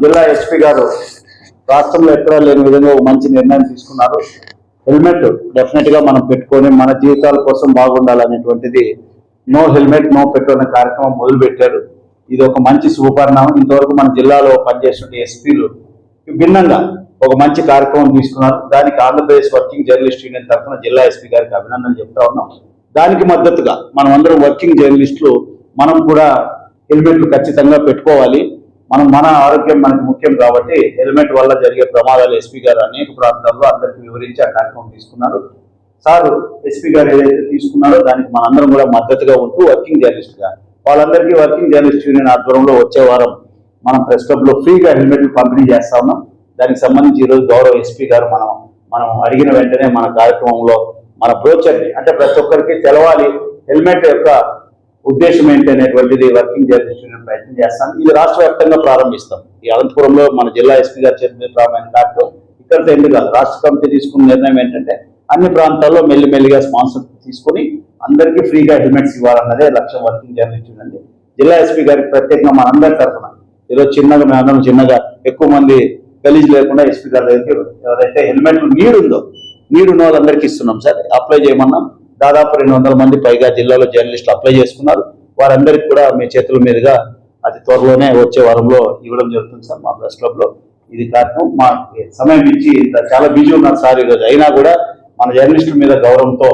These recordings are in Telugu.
జిల్లా ఎస్పీ గారు రాష్ట్రంలో ఎక్కడా లేని విధంగా ఒక మంచి నిర్ణయం తీసుకున్నారు. హెల్మెట్ డెఫినెట్ గా మనం పెట్టుకొని మన జీవితాల కోసం బాగుండాలనేటువంటిది నో హెల్మెట్ నో పెట్రోల్ అనే కార్యక్రమం మొదలు పెట్టారు. ఇది ఒక మంచి శుభపరిణామం. ఇంతవరకు మన జిల్లాలో పనిచేస్తున్న ఎస్పీలు భిన్నంగా ఒక మంచి కార్యక్రమం తీసుకున్నారు. దానికి ఆంధ్రప్రదేశ్ వర్కింగ్ జర్నలిస్ట్ యూనియన్ తరఫున జిల్లా ఎస్పీ గారికి అభినందనలు చెప్తా ఉన్నాం. దానికి మద్దతుగా మనం అందరం వర్కింగ్ జర్నలిస్టులు మనం కూడా హెల్మెట్లు ఖచ్చితంగా పెట్టుకోవాలి. మన ఆరోగ్యం మనకు ముఖ్యం కాబట్టి హెల్మెట్ వల్ల జరిగే ప్రమాదాలు ఎస్పీ గారు అనేక ప్రాంతాల్లో అందరికీ వివరించి ఆ కార్యక్రమం తీసుకున్నారు. సార్ ఎస్పీ గారు ఏదైతే తీసుకున్నారో దానికి మనందరం కూడా మద్దతుగా ఉంటూ వర్కింగ్ జర్నలిస్ట్ గా వాళ్ళందరికీ వర్కింగ్ జర్నలిస్ట్ యూనియన్ ఆధ్వర్యంలో వచ్చే వారం మనం ప్రెస్ క్లబ్ లో ఫ్రీగా హెల్మెట్లు పంపిణీ చేస్తా ఉన్నాం. దానికి సంబంధించి ఈరోజు గౌరవ ఎస్పీ గారు మనం అడిగిన వెంటనే మన కార్యక్రమంలో మన బ్రోచర్ని అంటే ప్రతి ఒక్కరికి తెలవాలి హెల్మెట్ యొక్క ఉద్దేశం ఏంటి అనేటువంటిది వర్కింగ్ జర్నలిస్ట్ యూనియన్ ప్రయత్నం చేస్తాం. ఇది రాష్ట్ర వ్యాప్తంగా ప్రారంభిస్తాం. ఈ అనంతపురంలో మన జిల్లా ఎస్పీ గారు చెప్పిన ప్రారంభమైన కార్యక్రమం ఇక్కడితో ఎందుకు కాదు. రాష్ట్ర కమిటీ తీసుకున్న నిర్ణయం ఏంటంటే అన్ని ప్రాంతాల్లో మెల్లిమెల్లిగా స్పాన్సర్ తీసుకుని అందరికీ ఫ్రీగా హెల్మెట్స్ ఇవ్వాలన్నదే లక్ష్యం వర్కింగ్ జర్నలిస్ట్ యూనియన్. జిల్లా ఎస్పీ గారికి ప్రత్యేకంగా మనందరి తరఫున ఈరోజు చిన్నగా ఎక్కువ మంది గలీజ్ లేకుండా ఎస్పీ గారి దగ్గరికి ఎవరైతే హెల్మెట్లు నీడున్న వాళ్ళందరికీ ఇస్తున్నాం సార్. అప్లై చేయమన్నాం. దాదాపు 200 మంది పైగా జిల్లాలో జర్నలిస్టులు అప్లై చేసుకున్నారు. వారందరికీ కూడా మీ చేతుల మీదుగా అతి త్వరలోనే వచ్చే వారంలో ఇవ్వడం జరుగుతుంది సార్. మా ప్రెస్ క్లబ్ లో ఇది కార్యక్రమం మా సమయం ఇచ్చి చాలా బిజీ ఉన్నారు సార్ ఈరోజు. అయినా కూడా మన జర్నలిస్టుల మీద గౌరవంతో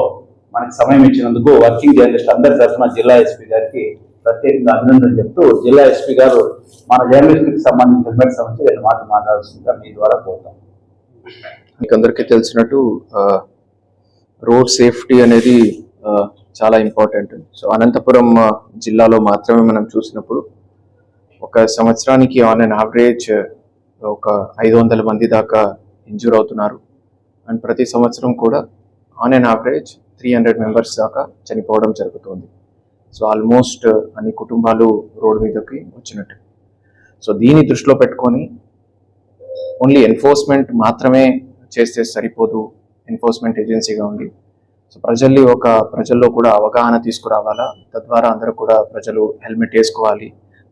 మనకి సమయం ఇచ్చినందుకు వర్కింగ్ జర్నలిస్ట్ అందరి తరఫున జిల్లా ఎస్పీ గారికి ప్రత్యేకంగా అభినందనలు చెప్తూ జిల్లా ఎస్పీ గారు మన జర్నలిస్టులకు సంబంధించిన హెల్మెట్ సంబంధించి 2 మాటలు మాట్లాడాల్సిందిగా మీ ద్వారా కోరుతాం. మీకు అందరికీ తెలిసినట్టు రోడ్ సేఫ్టీ అనేది చాలా ఇంపార్టెంట్. సో అనంతపురం జిల్లాలో మాత్రమే మనం చూసినప్పుడు ఒక సంవత్సరానికి ఆన్ అన్ యావరేజ్ ఒక 500 మంది దాకా ఇంజూర్ అవుతున్నారు. అండ్ ప్రతి సంవత్సరం కూడా ఆన్ అన్ యావరేజ్ 300 మెంబర్స్ దాకా చనిపోవడం జరుగుతుంది. సో ఆల్మోస్ట్ అన్ని కుటుంబాలు రోడ్డు మీదకి వచ్చినట్టు. సో దీన్ని దృష్టిలో పెట్టుకొని ఓన్లీ ఎన్ఫోర్స్మెంట్ మాత్రమే చేస్తే సరిపోదు. ఎన్ఫోర్స్మెంట్ ఏజెన్సీగా ఉంది. సో ప్రజల్లో కూడా అవగాహన తీసుకురావాలా. తద్వారా అందరూ కూడా ప్రజలు హెల్మెట్ వేసుకోవాలి.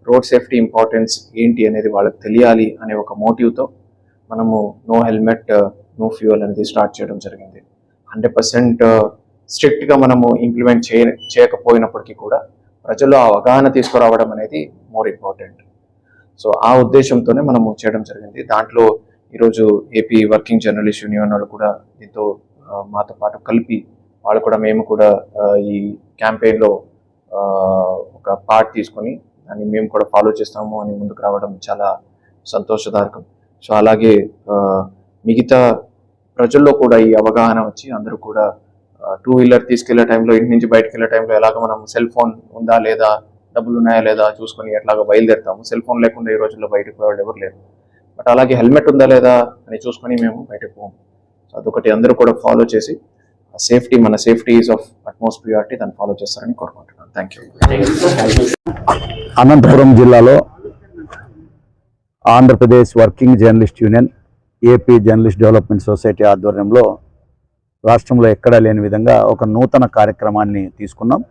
రోడ్ సేఫ్టీ ఇంపార్టెన్స్ ఏంటి అనేది వాళ్ళకి తెలియాలి అనే ఒక మోటివ్తో మనము నో హెల్మెట్ నో ఫ్యూయల్ అనేది స్టార్ట్ చేయడం జరిగింది. 100% స్ట్రిక్ట్గా మనము ఇంప్లిమెంట్ చేయకపోయినప్పటికీ కూడా ప్రజల్లో అవగాహన తీసుకురావడం అనేది మోర్ ఇంపార్టెంట్. సో ఆ ఉద్దేశంతోనే మనము చేయడం జరిగింది. దాంట్లో ఈరోజు ఏపీ వర్కింగ్ జర్నలిస్ట్ యూనియన్ వాళ్ళు కూడా దీంతో మాతో పాటు కలిపి మేము కూడా ఈ క్యాంపెయిన్లో ఒక పార్ట్ తీసుకొని దాన్ని మేము కూడా ఫాలో చేస్తాము అని ముందుకు రావడం చాలా సంతోషదాయకం. సో అలాగే మిగతా ప్రజల్లో కూడా ఈ అవగాహన వచ్చి అందరూ కూడా 2 వీలర్ తీసుకెళ్లే టైంలో ఇంటి నుంచి బయటకు వెళ్ళే టైంలో ఎలాగ మనం సెల్ ఫోన్ ఉందా లేదా డబ్బులు ఉన్నాయా లేదా చూసుకొని ఎట్లాగో బయలుదేరుతాము. సెల్ ఫోన్ లేకుండా ఈ రోజుల్లో బయటకు పోయేవాళ్ళు ఎవరు లేరు. బట్ అలాగే హెల్మెట్ ఉందా లేదా అని చూసుకొని మేము బయటకు పోము. సో అదొకటి అందరూ కూడా ఫాలో చేసి సేఫ్టీ మన safety is of utmost priority దాన్ని ఫాలో చేస్తారని కోరుకుంటున్నాను. Thank you. అనంతపురం జిల్లాలో Andhra Pradesh working journalist union AP journalist development society ఆధ్వర్యంలో రాష్ట్రంలో ఎక్కడా లేని విధంగా ఒక నూతన కార్యక్రమాన్ని తీసుకున్నాం.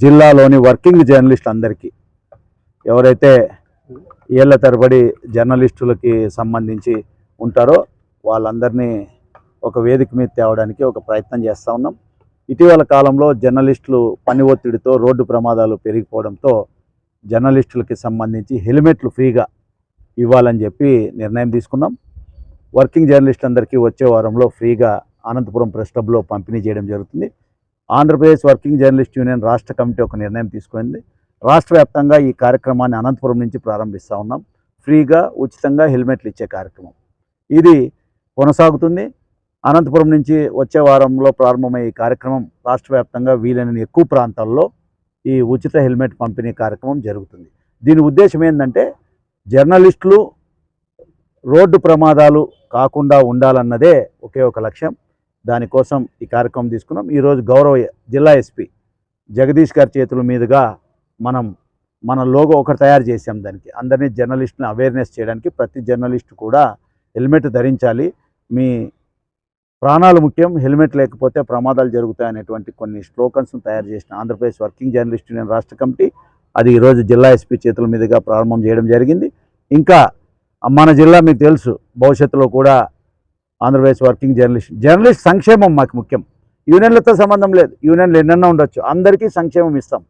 జిల్లాలోని వర్కింగ్ జర్నలిస్ట్ అందరికీ ఎవరైతే ఏళ్ల తరబడి జర్నలిస్టులకి సంబంధించి ఉంటారో వాళ్ళందరినీ ఒక వేదిక మీద తేవడానికి ఒక ప్రయత్నం చేస్తూ ఉన్నాం. ఇటీవల కాలంలో జర్నలిస్టులు పని ఒత్తిడితో రోడ్డు ప్రమాదాలు పెరిగిపోవడంతో జర్నలిస్టులకి సంబంధించి హెల్మెట్లు ఫ్రీగా ఇవ్వాలని చెప్పి నిర్ణయం తీసుకున్నాం. వర్కింగ్ జర్నలిస్ట్ అందరికీ వచ్చే వారంలో ఫ్రీగా అనంతపురం ప్రెస్ క్లబ్లో పంపిణీ చేయడం జరుగుతుంది. ఆంధ్రప్రదేశ్ వర్కింగ్ జర్నలిస్ట్ యూనియన్ రాష్ట్ర కమిటీ ఒక నిర్ణయం తీసుకుంది. రాష్ట్ర వ్యాప్తంగా ఈ కార్యక్రమాన్ని అనంతపురం నుంచి ప్రారంభిస్తూ ఉన్నాం. ఫ్రీగా ఉచితంగా హెల్మెట్లు ఇచ్చే కార్యక్రమం ఇది కొనసాగుతుంది. అనంతపురం నుంచి వచ్చే వారంలో ప్రారంభమయ్యే ఈ కార్యక్రమం రాష్ట్ర వ్యాప్తంగా వీలైన ఎక్కువ ప్రాంతాల్లో ఈ ఉచిత హెల్మెట్ పంపిణీ కార్యక్రమం జరుగుతుంది. దీని ఉద్దేశం ఏంటంటే జర్నలిస్టులు రోడ్డు ప్రమాదాలు కాకుండా ఉండాలన్నదే ఒకే ఒక లక్ష్యం. దానికోసం ఈ కార్యక్రమం తీసుకున్నాం. ఈరోజు గౌరవ జిల్లా ఎస్పీ జగదీష్ గారి చేతుల మీదుగా మన లోగో ఒకటి తయారు చేసాం. దానికి అందరినీ జర్నలిస్టుని అవేర్నెస్ చేయడానికి ప్రతి జర్నలిస్టు కూడా హెల్మెట్ ధరించాలి, మీ ప్రాణాలు ముఖ్యం, హెల్మెట్ లేకపోతే ప్రమాదాలు జరుగుతాయనేటువంటి కొన్ని స్లోగన్స్ను తయారు చేసిన ఆంధ్రప్రదేశ్ వర్కింగ్ జర్నలిస్ట్ యూనియన్ రాష్ట్ర కమిటీ అది ఈరోజు జిల్లా ఎస్పీ చేతుల మీదుగా ప్రారంభం చేయడం జరిగింది. ఇంకా మన జిల్లా మీకు తెలుసు, భవిష్యత్తులో కూడా ఆంధ్రప్రదేశ్ వర్కింగ్ జర్నలిస్ట్ సంక్షేమం మాకు ముఖ్యం. యూనియన్లతో సంబంధం లేదు, యూనియన్లు ఎన్నెన్నో ఉండొచ్చు, అందరికీ సంక్షేమం ఇస్తాం.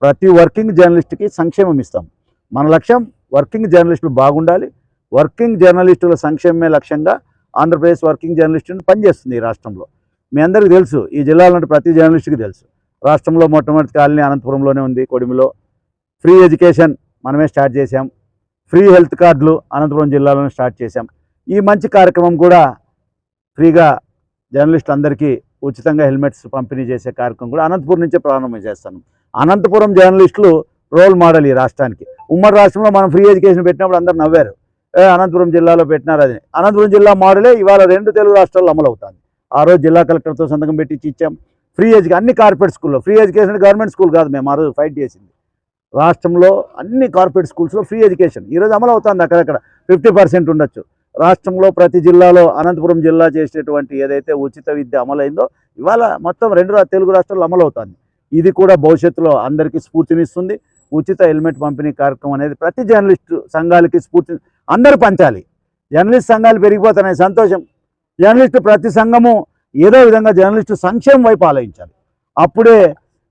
ప్రతి వర్కింగ్ జర్నలిస్ట్కి సంక్షేమం ఇస్తాం. మన లక్ష్యం వర్కింగ్ జర్నలిస్టులు బాగుండాలి. వర్కింగ్ జర్నలిస్టుల సంక్షేమమే లక్ష్యంగా ఆంధ్రప్రదేశ్ వర్కింగ్ జర్నలిస్ట్ పనిచేస్తుంది ఈ రాష్ట్రంలో. మీ అందరికీ తెలుసు, ఈ జిల్లాలో ప్రతి జర్నలిస్ట్కి తెలుసు. రాష్ట్రంలో మొట్టమొదటి కాలనీ అనంతపురంలోనే ఉంది, కొడిమిలో. ఫ్రీ ఎడ్యుకేషన్ మనమే స్టార్ట్ చేశాం. ఫ్రీ హెల్త్ కార్డులు అనంతపురం జిల్లాలోనే స్టార్ట్ చేశాం. ఈ మంచి కార్యక్రమం కూడా ఫ్రీగా జర్నలిస్టులు అందరికీ ఉచితంగా హెల్మెట్స్ పంపిణీ చేసే కార్యక్రమం కూడా అనంతపురం నుంచే ప్రారంభం చేస్తాను. అనంతపురం జర్నలిస్టులు రోల్ మోడల్ ఈ రాష్ట్రానికి. ఉమ్మడి రాష్ట్రంలో మనం ఫ్రీ ఎడ్యుకేషన్ పెట్టినప్పుడు అందరూ నవ్వారు, అనంతపురం జిల్లాలో పెట్టినారు అది. అనంతపురం జిల్లా మోడలే ఇవాళ 2 తెలుగు రాష్ట్రాల్లో అమలు అవుతుంది. ఆ రోజు జిల్లా కలెక్టర్తో సంతకం పెట్టి ఇచ్చాం. ఫ్రీ ఎడ్యుకేషన్ అన్ని కార్పొరేట్ స్కూల్లో. ఫ్రీ ఎడ్యుకేషన్ గవర్నమెంట్ స్కూల్ కాదు, మేము ఆ రోజు ఫైట్ చేసింది. రాష్ట్రంలో అన్ని కార్పొరేట్ స్కూల్స్లో ఫ్రీ ఎడ్యుకేషన్ ఈరోజు అమలు అవుతుంది. అక్కడక్కడ 50% ఉండొచ్చు. రాష్ట్రంలో ప్రతి జిల్లాలో అనంతపురం జిల్లా చేసేటువంటి ఏదైతే ఉచిత విద్య అమలైందో ఇవాళ మొత్తం 2 తెలుగు రాష్ట్రాల్లో అమలు అవుతుంది. ఇది కూడా భవిష్యత్తులో అందరికీ స్ఫూర్తినిస్తుంది. ఉచిత హెల్మెట్ పంపిణీ కార్యక్రమం అనేది ప్రతి జర్నలిస్టు సంఘాలకి స్ఫూర్తి, అందరూ పంచాలి. జర్నలిస్ట్ సంఘాలు పెరిగిపోతున్నాయి, సంతోషం. జర్నలిస్టు ప్రతి సంఘము ఏదో విధంగా జర్నలిస్టు సంక్షేమం వైపు ఆలోచించాలి. అప్పుడే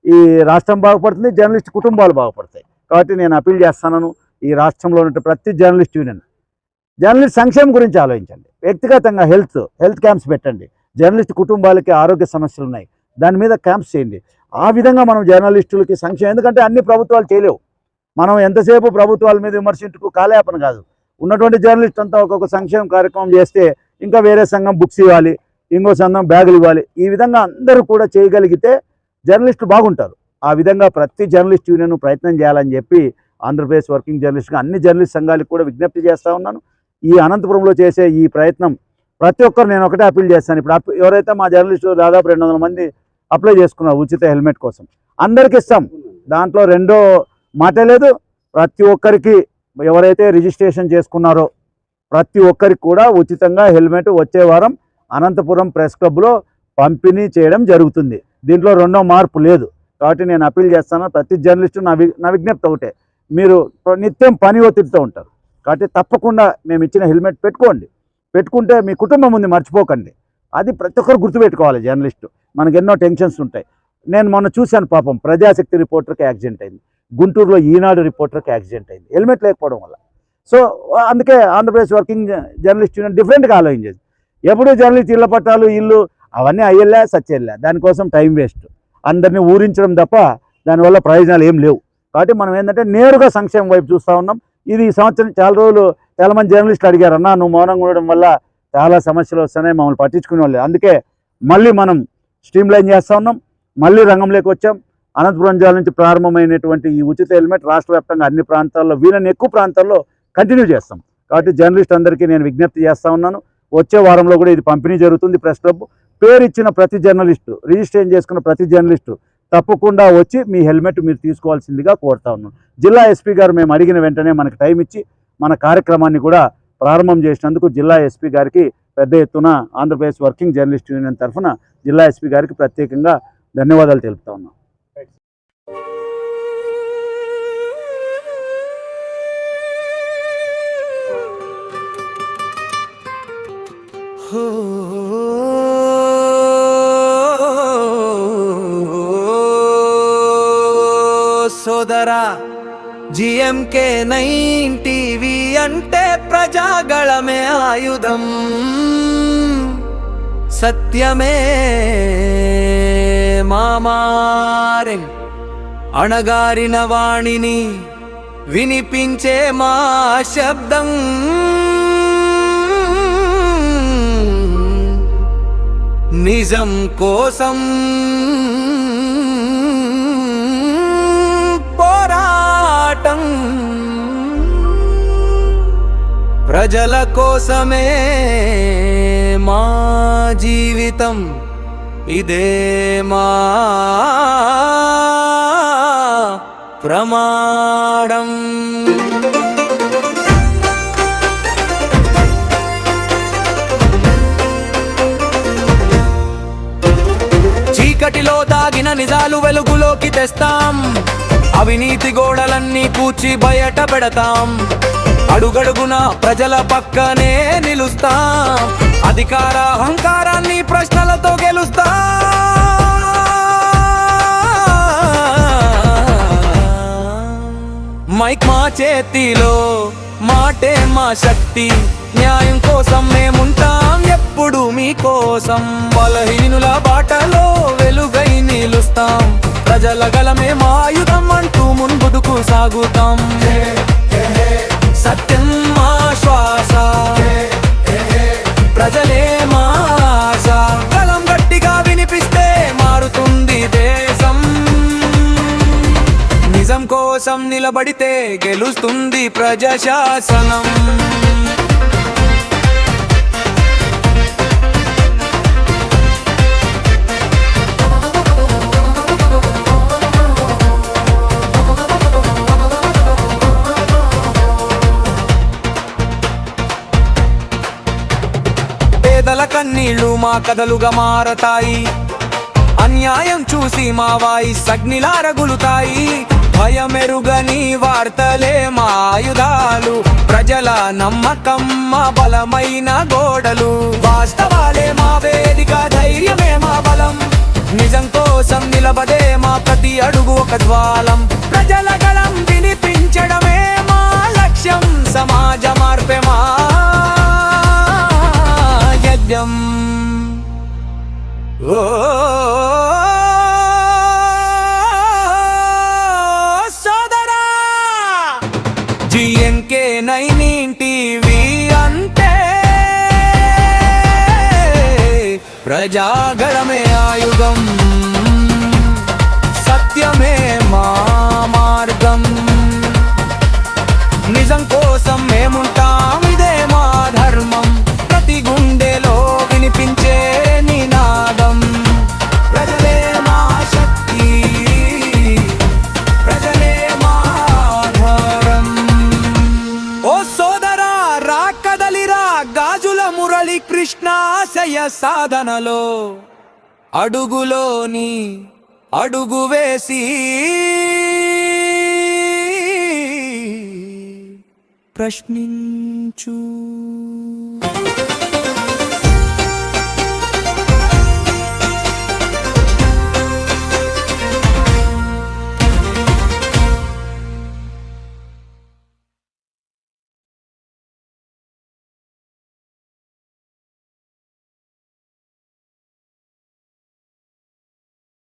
ఈ రాష్ట్రం బాగుపడుతుంది, జర్నలిస్ట్ కుటుంబాలు బాగుపడతాయి. కాబట్టి నేను అపీల్ చేస్తున్నాను, ఈ రాష్ట్రంలో ఉన్న ప్రతి జర్నలిస్ట్ యూనియన్ జర్నలిస్ట్ సంక్షేమం గురించి ఆలోచించండి. వ్యక్తిగతంగా హెల్త్ క్యాంప్స్ పెట్టండి. జర్నలిస్ట్ కుటుంబాలకి ఆరోగ్య సమస్యలు ఉన్నాయి, దాని మీద క్యాంప్స్ చేయండి. ఆ విధంగా మనం జర్నలిస్టులకి సంక్షేమం, ఎందుకంటే అన్ని ప్రభుత్వాలు చేయలేవు. మనం ఎంతసేపు ప్రభుత్వాల మీద విమర్శించుకు కాలేపన కాదు. ఉన్నటువంటి జర్నలిస్ట్ అంతా ఒక్కొక్క సంక్షేమ కార్యక్రమం చేస్తే ఇంకా వేరే సంఘం బుక్స్ ఇవ్వాలి, ఇంకో సంఘం బ్యాగులు ఇవ్వాలి. ఈ విధంగా అందరూ కూడా చేయగలిగితే జర్నలిస్టులు బాగుంటారు. ఆ విధంగా ప్రతి జర్నలిస్ట్ యూనియన్ ప్రయత్నం చేయాలని చెప్పి ఆంధ్రప్రదేశ్ వర్కింగ్ జర్నలిస్ట్గా అన్ని జర్నలిస్ట్ సంఘాలకు కూడా విజ్ఞప్తి చేస్తూ ఉన్నాను. ఈ అనంతపురంలో చేసే ఈ ప్రయత్నం ప్రతి ఒక్కరు నేను ఒకటే అపీల్ చేస్తాను. ఇప్పుడు ఎవరైతే మా జర్నలిస్టులు దాదాపు 200 మంది అప్లై చేసుకున్నారు ఉచిత హెల్మెట్ కోసం, అందరికి ఇస్తాం. దాంట్లో రెండో మాట లేదు. ప్రతి ఒక్కరికి ఎవరైతే రిజిస్ట్రేషన్ చేసుకున్నారో ప్రతి ఒక్కరికి కూడా ఉచితంగా హెల్మెట్ వచ్చే వారం అనంతపురం ప్రెస్ క్లబ్లో పంపిణీ చేయడం జరుగుతుంది. దీంట్లో రెండో మార్పు లేదు. కాబట్టి నేను అపీల్ చేస్తాను, ప్రతి జర్నలిస్టు నా విజ్ఞప్తి ఒకటే, మీరు నిత్యం పని ఒత్తిడితో ఉంటారు. కాబట్టి తప్పకుండా మేము ఇచ్చిన హెల్మెట్ పెట్టుకుంటే మీ కుటుంబం ఉంది, మర్చిపోకండి. అది ప్రతి ఒక్కరు గుర్తుపెట్టుకోవాలి. జర్నలిస్టు మనకు ఎన్నో టెన్షన్స్ ఉంటాయి. నేను మొన్న చూశాను, పాపం ప్రజాశక్తి రిపోర్టర్కి యాక్సిడెంట్ అయింది, గుంటూరులో ఈనాడు రిపోర్టర్కి యాక్సిడెంట్ అయింది హెల్మెట్ లేకపోవడం వల్ల. సో అందుకే ఆంధ్రప్రదేశ్ వర్కింగ్ జర్నలిస్ట్ యూనియన్ డిఫరెంట్గా ఆలోచించేది. ఎప్పుడు జర్నలిస్ట్ ఇళ్ళ పట్టాలు ఇల్లు అవన్నీ అయ్యేలా సచ్చేళ్ళా, దానికోసం టైం వేస్ట్, అందరినీ ఊరించడం తప్ప దానివల్ల ప్రయోజనాలు ఏం లేవు. కాబట్టి మనం ఏంటంటే నేరుగా సంక్షేమం వైపు చూస్తూ ఉన్నాం. ఇది ఈ సంవత్సరం చాలా రోజులు చాలామంది జర్నలిస్టులు అడిగారు, అన్నా నువ్వు మౌనంగా ఉండడం వల్ల చాలా సమస్యలు వస్తున్నాయి, మమ్మల్ని పట్టించుకునే వాళ్ళు. అందుకే మళ్ళీ మనం స్ట్రీమ్ లైన్ చేస్తూ ఉన్నాం, మళ్ళీ రంగంలోకి వచ్చాం. అనంతపురం జిల్లా నుంచి ప్రారంభమైనటువంటి ఈ ఉచిత హెల్మెట్ రాష్ట్ర వ్యాప్తంగా అన్ని ప్రాంతాల్లో వీలైన ఎక్కువ ప్రాంతాల్లో కంటిన్యూ చేస్తాం. కాబట్టి జర్నలిస్ట్ అందరికీ నేను విజ్ఞప్తి చేస్తూ ఉన్నాను, వచ్చే వారంలో కూడా ఇది పంపిణీ జరుగుతుంది. ప్రెస్ క్లబ్ పేరు ఇచ్చిన ప్రతి జర్నలిస్టు, రిజిస్ట్రేషన్ చేసుకున్న ప్రతి జర్నలిస్టు తప్పకుండా వచ్చి మీ హెల్మెట్ మీరు తీసుకోవాల్సిందిగా కోరుతా ఉన్నాను. జిల్లా ఎస్పీ గారు మేము అడిగిన వెంటనే మనకు టైం ఇచ్చి మన కార్యక్రమాన్ని కూడా ప్రారంభం చేసినందుకు జిల్లా ఎస్పీ గారికి పెద్ద ఎత్తున ఆంధ్రప్రదేశ్ వర్కింగ్ జర్నలిస్ట్ యూనియన్ తరఫున జిల్లా ఎస్పీ గారికి ప్రత్యేకంగా ధన్యవాదాలు తెలుపుతా ఉన్నాం. సోదరా జిఎంకే 9 టీవీ అంటే ప్రజాగళమే ఆయుధం. సత్యమే మామారెం అణగారిన వాణిని వినిపించే మా శబ్దం నిజం కోసం పోరాటం ప్రజల కోసమే మా జీవితం ఇదే మా ప్రమాణం. చీకటిలో దాగిన నిజాలు వెలుగులోకి తెస్తాం, అవినీతి గోడలన్నీ కూర్చి బయట పెడతాం, అడుగడుగున ప్రజల పక్కనే నిలుస్తాం, అధికార అహంకారాన్ని ప్రశ్నలతో గెలుస్తాం. మైక్ మా చేతిలో, మాటే మా శక్తి, న్యాయం కోసం మేముంటాం ఎప్పుడు మీకోసం. బలహీనుల బాటలో వెలుగై నిలుస్తాం, ప్రజల గలమే మా ఆయుధం అంటూ ముందుకు సాగుతాం. సత్యం మా శ్వాస, ప్రజలే మా ఆశ, గలం గట్టిగా వినిపిస్తే మారుతుంది దేశం. నిజం కోసం నిలబడితే గెలుస్తుంది ప్రజాశాసనం. పేదల కన్నీళ్లు మా కథలుగా మారతాయి, అన్యాయం చూసి మా వాయిస్ అగ్నిలా రగులుతాయి. భయమెరుగని వార్తలే మా ఆయుధాలు, ప్రజల నమ్మకం మా బలమైన గోడలు. వాస్తవాలే మా వేదిక, ధైర్యమే మా బలం, నిజం కోసం నిలబడే మా ప్రతి అడుగు ఒక జ్వాలం. ప్రజల గళం వినిపించడమే మా లక్ష్యం, సమాజ మార్పే మా యజ్ఞం. ఓ సోదరా, జిఎంకే 9 టీవీ అంటే ప్రజాగళమే ఆయుధం, సత్యమే మా మార్గం, నిజం కోసం మేముంటాం ఇదే మా ధర్మం. ప్రతి గుండెలో వినిపించే నినాదం, ప్రజలే మా శక్తి, ప్రజలే మా ఆధారం. ఓ సోదరా, రా కదలిరా, గాజుల మురళి కృష్ణాశయ సాధనలో అడుగులోని అడుగు వేసి ప్రశ్నించు.